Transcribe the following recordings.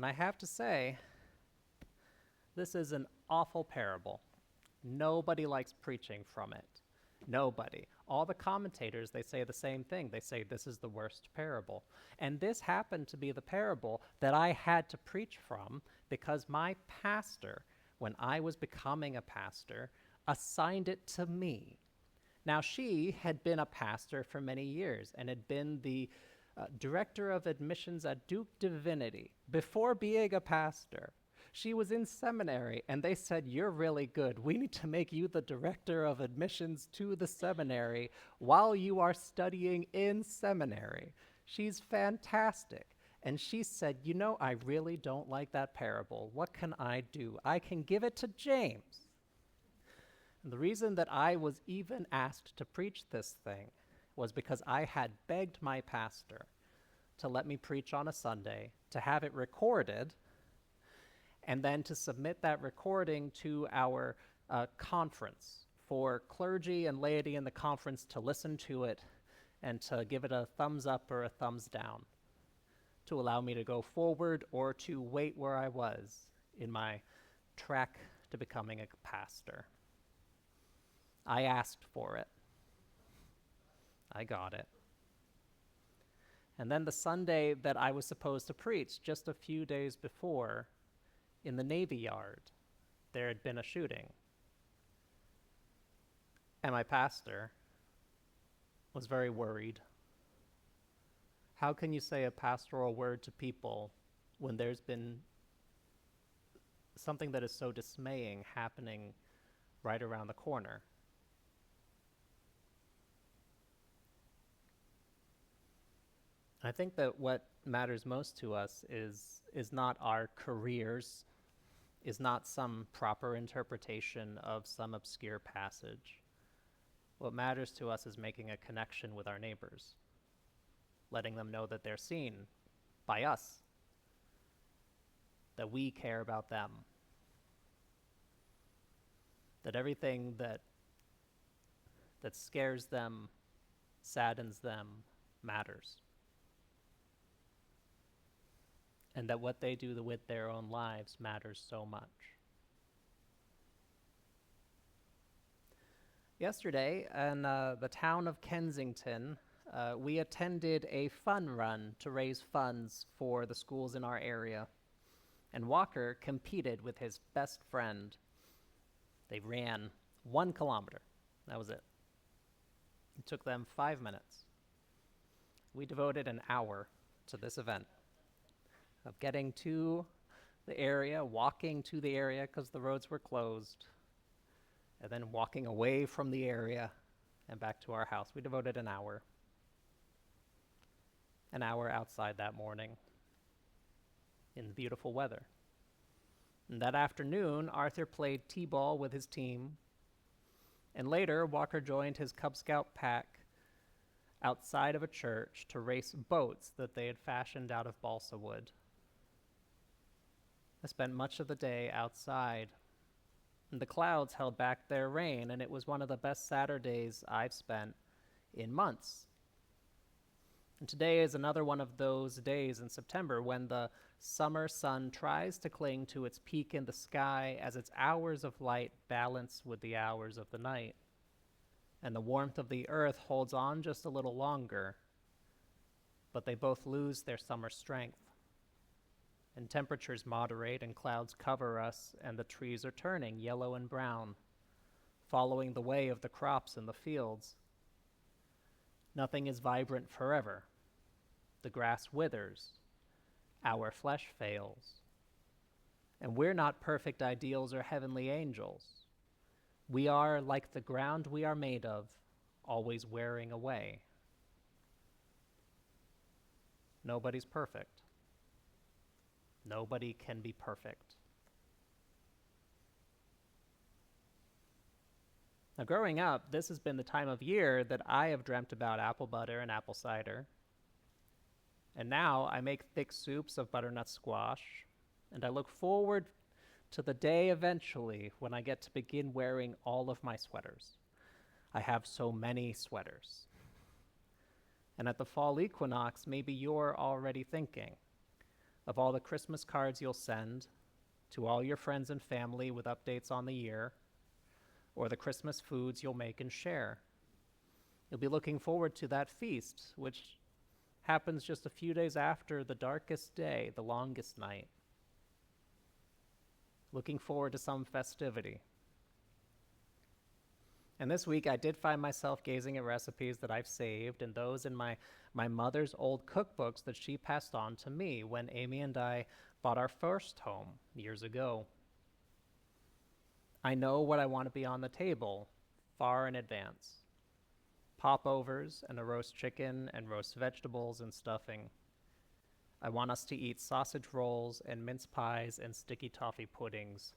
And I have to say, this is an awful parable. Nobody likes preaching from it. Nobody. All the commentators, they say the same thing. They say this is the worst parable. And this happened to be the parable that I had to preach from because my pastor, when I was becoming a pastor, assigned it to me. Now, she had been a pastor for many years and had been the director of admissions at Duke Divinity before being a pastor. She was in seminary, and they said, "You're really good. We need to make you the director of admissions to the seminary while you are studying in seminary." She's fantastic. And she said, "You know, I really don't like that parable. What can I do? I can give it to James." And the reason that I was even asked to preach this thing was because I had begged my pastor to let me preach on a Sunday, to have it recorded, and then to submit that recording to our conference for clergy and laity in the conference to listen to it and to give it a thumbs up or a thumbs down, to allow me to go forward or to wait where I was in my track to becoming a pastor. I asked for it. I got it. And then the Sunday that I was supposed to preach, just a few days before, in the Navy Yard, there had been a shooting. And my pastor was very worried. How can you say a pastoral word to people when there's been something that is so dismaying happening right around the corner? I think that what matters most to us is not our careers, is not some proper interpretation of some obscure passage. What matters to us is making a connection with our neighbors, letting them know that they're seen by us, that we care about them, that everything that scares them, saddens them, matters. And that what they do with their own lives matters so much. Yesterday, in the town of Kensington, we attended a fun run to raise funds for the schools in our area. And Walker competed with his best friend. They ran 1 kilometer. That was it. It took them 5 minutes. We devoted an hour to this event of getting to the area, walking to the area because the roads were closed, and then walking away from the area and back to our house. We devoted an hour outside that morning in the beautiful weather. And that afternoon, Arthur played t-ball with his team, and later Walker joined his Cub Scout pack outside of a church to race boats that they had fashioned out of balsa wood. I spent much of the day outside, and the clouds held back their rain, and it was one of the best Saturdays I've spent in months. And today is another one of those days in September when the summer sun tries to cling to its peak in the sky as its hours of light balance with the hours of the night, and the warmth of the earth holds on just a little longer, but they both lose their summer strength. And temperatures moderate and clouds cover us, and the trees are turning yellow and brown, following the way of the crops in the fields. Nothing is vibrant forever. The grass withers. Our flesh fails. And we're not perfect ideals or heavenly angels. We are like the ground we are made of, always wearing away. Nobody's perfect. Nobody can be perfect. Now, growing up, this has been the time of year that I have dreamt about apple butter and apple cider. And now I make thick soups of butternut squash, and I look forward to the day eventually when I get to begin wearing all of my sweaters. I have so many sweaters. And at the fall equinox, maybe you're already thinking, of all the Christmas cards you'll send to all your friends and family with updates on the year, or the Christmas foods you'll make and share. You'll be looking forward to that feast, which happens just a few days after the darkest day, the longest night. Looking forward to some festivity. And this week I did find myself gazing at recipes that I've saved and those in my mother's old cookbooks that she passed on to me when Amy and I bought our first home years ago. I know what I want to be on the table far in advance. Popovers and a roast chicken and roast vegetables and stuffing. I want us to eat sausage rolls and mince pies and sticky toffee puddings.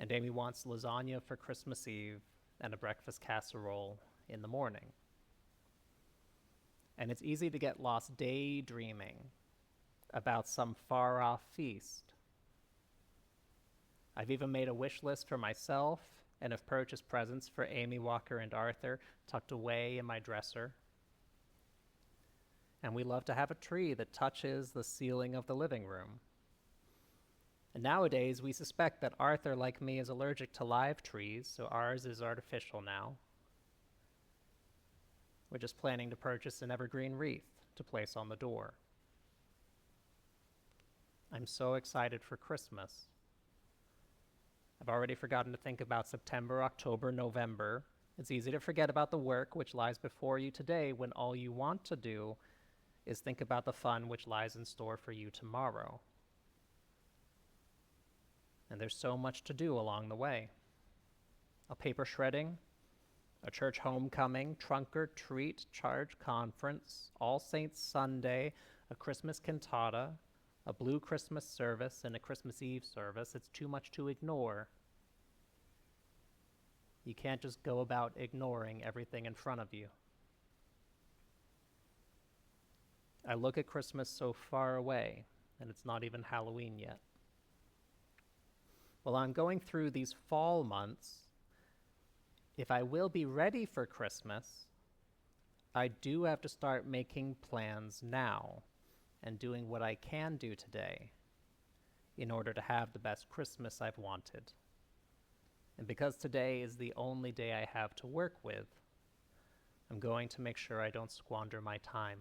And Amy wants lasagna for Christmas Eve and a breakfast casserole in the morning. And it's easy to get lost daydreaming about some far-off feast. I've even made a wish list for myself and have purchased presents for Amy, Walker, and Arthur tucked away in my dresser. And we love to have a tree that touches the ceiling of the living room. And nowadays, we suspect that Arthur, like me, is allergic to live trees, so ours is artificial now. We're just planning to purchase an evergreen wreath to place on the door. I'm so excited for Christmas. I've already forgotten to think about September, October, November. It's easy to forget about the work which lies before you today when all you want to do is think about the fun which lies in store for you tomorrow. And there's so much to do along the way. A paper shredding, a church homecoming, trunk or treat, charge conference, All Saints Sunday, a Christmas cantata, a blue Christmas service, and a Christmas Eve service. It's too much to ignore. You can't just go about ignoring everything in front of you. I look at Christmas so far away, and it's not even Halloween yet. While I'm going through these fall months, if I will be ready for Christmas, I do have to start making plans now and doing what I can do today in order to have the best Christmas I've wanted. And because today is the only day I have to work with, I'm going to make sure I don't squander my time.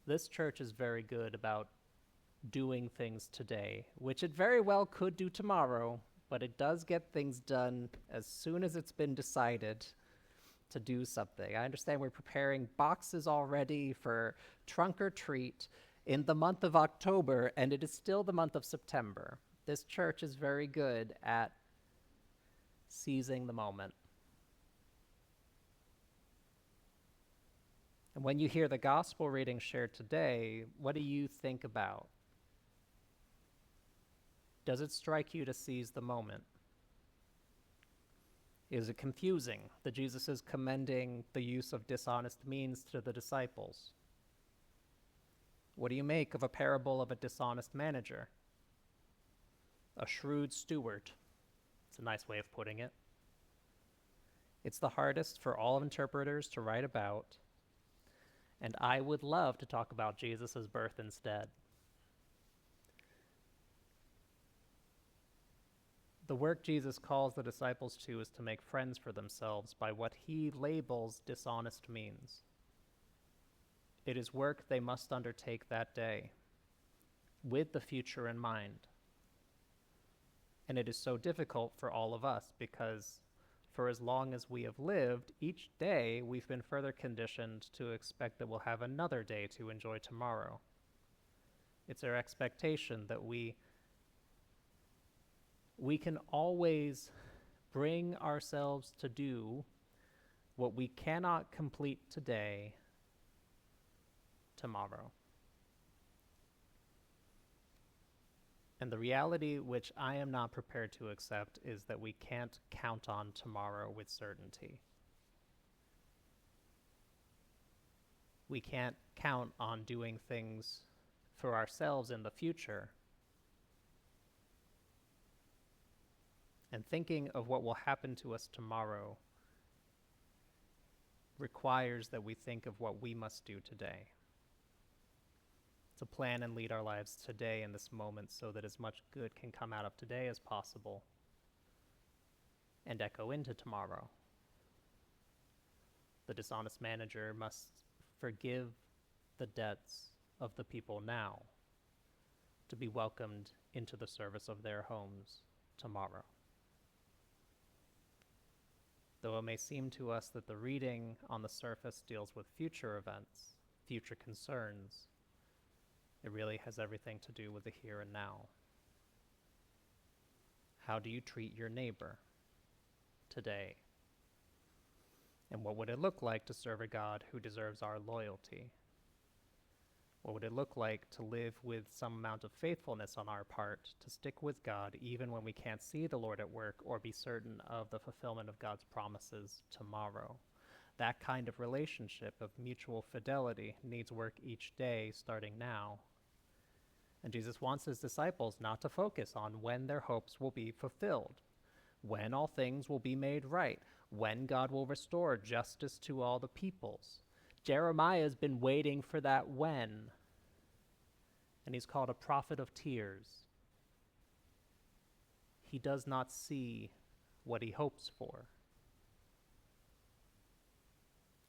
This church is very good about doing things today, which it very well could do tomorrow, but it does get things done as soon as it's been decided to do something. I understand we're preparing boxes already for trunk or treat in the month of October, and it is still the month of September. This church is very good at seizing the moment. And when you hear the gospel reading shared today, what do you think about? Does it strike you to seize the moment? Is it confusing that Jesus is commending the use of dishonest means to the disciples? What do you make of a parable of a dishonest manager? A shrewd steward. It's a nice way of putting it. It's the hardest for all interpreters to write about, and I would love to talk about Jesus' birth instead. The work Jesus calls the disciples to is to make friends for themselves by what he labels dishonest means. It is work they must undertake that day, with the future in mind. And it is so difficult for all of us because for as long as we have lived, each day we've been further conditioned to expect that we'll have another day to enjoy tomorrow. It's our expectation that we can always bring ourselves to do what we cannot complete today, tomorrow. And the reality which I am not prepared to accept is that we can't count on tomorrow with certainty. We can't count on doing things for ourselves in the future. And thinking of what will happen to us tomorrow requires that we think of what we must do today, to plan and lead our lives today in this moment so that as much good can come out of today as possible and echo into tomorrow. The dishonest manager must forgive the debts of the people now to be welcomed into the service of their homes tomorrow. Though it may seem to us that the reading on the surface deals with future events, future concerns, it really has everything to do with the here and now. How do you treat your neighbor today? And what would it look like to serve a God who deserves our loyalty? What would it look like to live with some amount of faithfulness on our part, to stick with God even when we can't see the Lord at work or be certain of the fulfillment of God's promises tomorrow? That kind of relationship of mutual fidelity needs work each day, starting now. And Jesus wants his disciples not to focus on when their hopes will be fulfilled, when all things will be made right, when God will restore justice to all the peoples. Jeremiah's been waiting for that when, and he's called a prophet of tears. He does not see what he hopes for.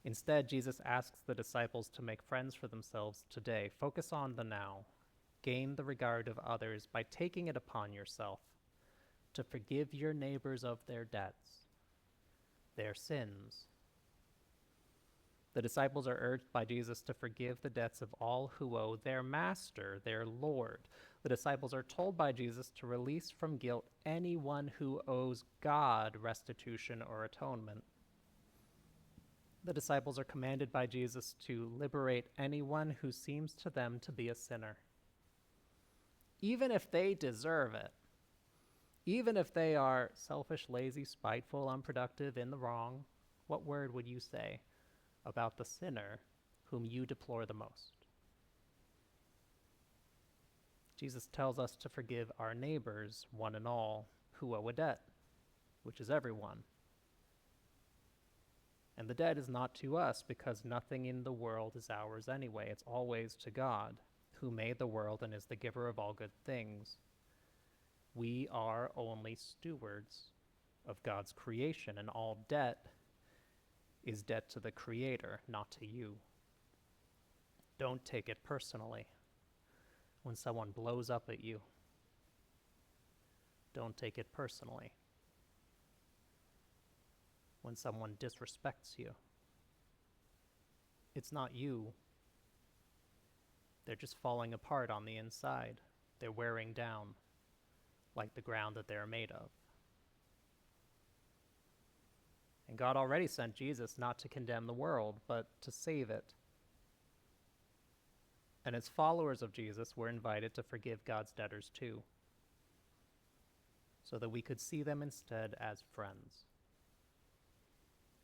Instead, Jesus asks the disciples to make friends for themselves today. Focus on the now. Gain the regard of others by taking it upon yourself to forgive your neighbors of their debts, their sins. The disciples are urged by Jesus to forgive the debts of all who owe their master, their Lord. The disciples are told by Jesus to release from guilt anyone who owes God restitution or atonement. The disciples are commanded by Jesus to liberate anyone who seems to them to be a sinner, even if they deserve it. Even if they are selfish, lazy, spiteful, unproductive, in the wrong. What word would you say about the sinner whom you deplore the most? Jesus tells us to forgive our neighbors, one and all, who owe a debt, which is everyone. And the debt is not to us, because nothing in the world is ours anyway. It's always to God, who made the world and is the giver of all good things. We are only stewards of God's creation, and all debt is debt to the Creator, not to you. Don't take it personally when someone blows up at you. Don't take it personally when someone disrespects you. It's not you. They're just falling apart on the inside. They're wearing down like the ground that they're made of. And God already sent Jesus not to condemn the world, but to save it. And as followers of Jesus, we're invited to forgive God's debtors too, so that we could see them instead as friends.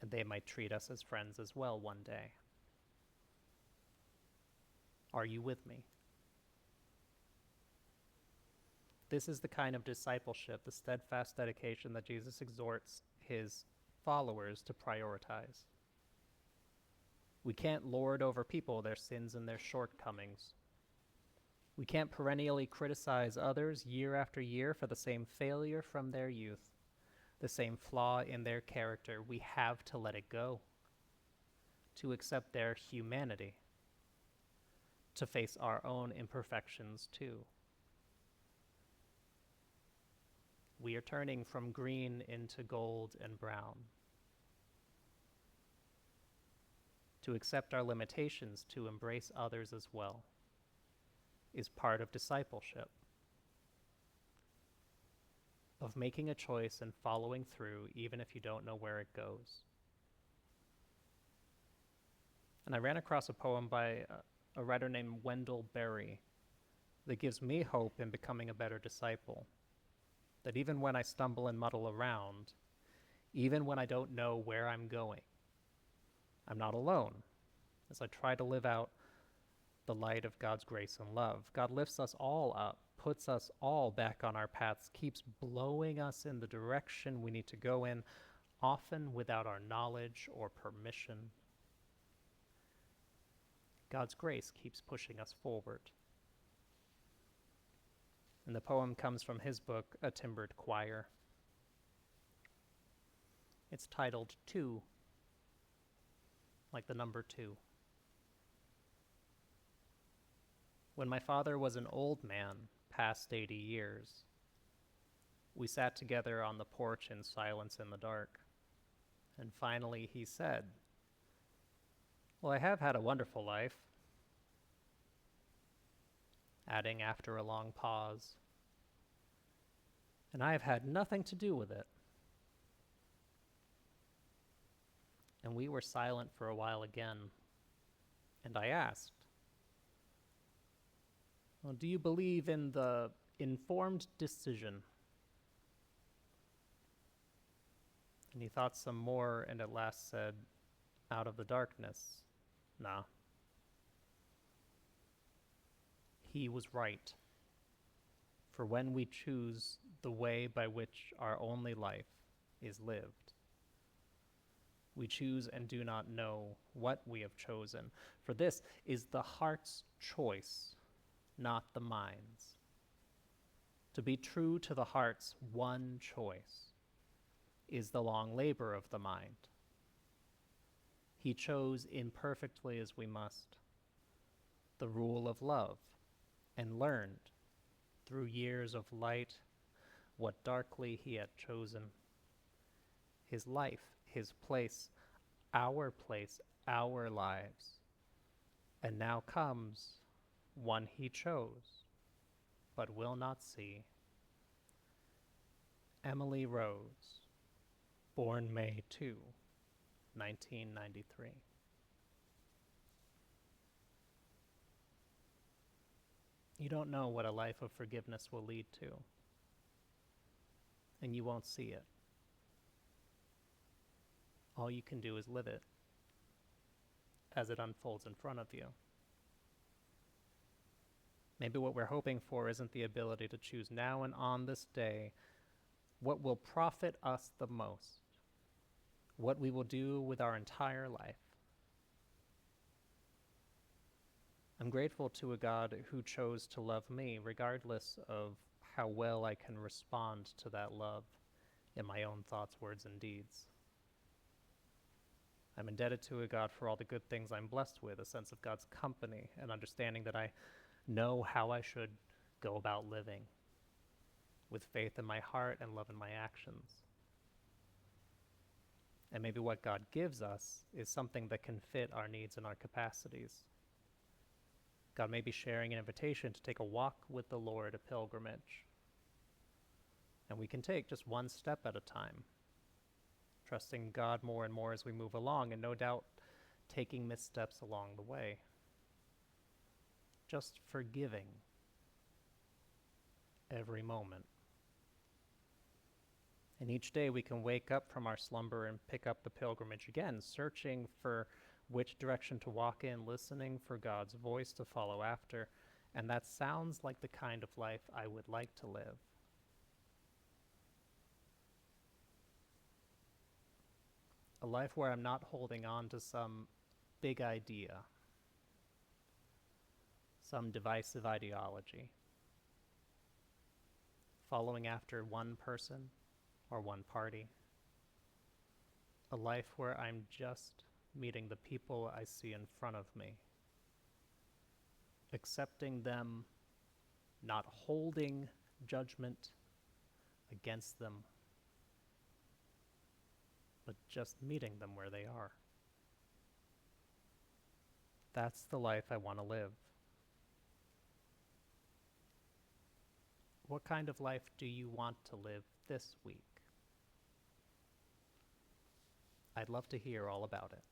And they might treat us as friends as well one day. Are you with me? This is the kind of discipleship, the steadfast dedication that Jesus exhorts his followers to prioritize. We can't lord over people their sins and their shortcomings. We can't perennially criticize others year after year for the same failure from their youth, the same flaw in their character. We have to let it go, to accept their humanity, to face our own imperfections too. We are turning from green into gold and brown. To accept our limitations, to embrace others as well, is part of discipleship, of making a choice and following through even if you don't know where it goes. And I ran across a poem by a writer named Wendell Berry that gives me hope in becoming a better disciple. That even when I stumble and muddle around, even when I don't know where I'm going, I'm not alone as I try to live out the light of God's grace and love. God lifts us all up, puts us all back on our paths, keeps blowing us in the direction we need to go in, often without our knowledge or permission God's grace keeps pushing us forward. And the poem comes from his book, A Timbered Choir. It's titled Two, like the number 2. When my father was an old man, past 80 years, we sat together on the porch in silence in the dark. And finally he said, "Well, I have had a wonderful life," adding after a long pause, "and I have had nothing to do with it." And we were silent for a while again, and I asked, "Well, do you believe in the informed decision?" And he thought some more and at last said, out of the darkness, "Nah." He was right. For when we choose the way by which our only life is lived, we choose and do not know what we have chosen. For this is the heart's choice, not the mind's. To be true to the heart's one choice is the long labor of the mind. He chose imperfectly as we must the rule of love, and learned through years of light what darkly he had chosen. His life, his place, our lives. And now comes one he chose, but will not see. Emily Rose, born May 2, 1993. You don't know what a life of forgiveness will lead to, and you won't see it. All you can do is live it as it unfolds in front of you. Maybe what we're hoping for isn't the ability to choose now and on this day what will profit us the most, what we will do with our entire life. I'm grateful to a God who chose to love me regardless of how well I can respond to that love in my own thoughts, words, and deeds. I'm indebted to a God for all the good things I'm blessed with, a sense of God's company, and understanding that I know how I should go about living, with faith in my heart and love in my actions. And maybe what God gives us is something that can fit our needs and our capacities. God may be sharing an invitation to take a walk with the Lord, a pilgrimage. And we can take just one step at a time, trusting God more and more as we move along, and no doubt taking missteps along the way. Just forgiving every moment. And each day we can wake up from our slumber and pick up the pilgrimage again, searching for which direction to walk in, listening for God's voice to follow after. And that sounds like the kind of life I would like to live. A life where I'm not holding on to some big idea, some divisive ideology, following after one person or one party. A life where I'm just meeting the people I see in front of me, accepting them, not holding judgment against them, but just meeting them where they are. That's the life I want to live. What kind of life do you want to live this week? I'd love to hear all about it.